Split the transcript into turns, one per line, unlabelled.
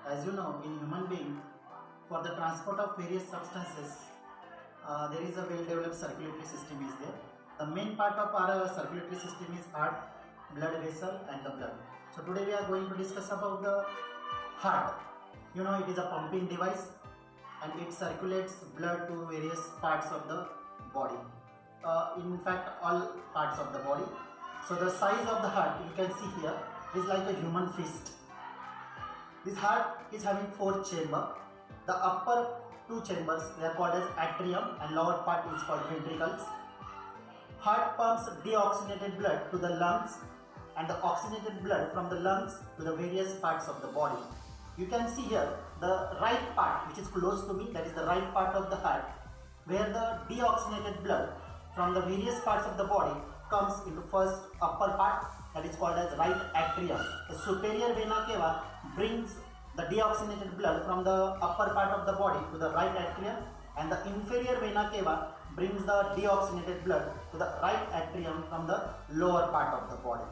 As you know, in human being, for the transport of various substances, there is a well-developed circulatory system is there. The main part of our circulatory system is heart, blood vessel and the blood. So today we are going to discuss about the heart. You know, it is a pumping device and it circulates blood to various parts of the body. In fact, all parts of the body. So the size of the heart, you can see here, is like a human fist. This heart is having 4 chambers. The upper 2 chambers, they are called as atrium, and lower part is called ventricles. Heart pumps deoxygenated blood to the lungs and the oxygenated blood from the lungs to the various parts of the body. You can see here the right part, which is close to me, that is the right part of the heart, where the deoxygenated blood from the various parts of the body comes into first upper part, that is called as right atrium. The superior vena cava brings the deoxygenated blood from the upper part of the body to the right atrium, and the inferior vena cava brings the deoxygenated blood to the right atrium from the lower part of the body.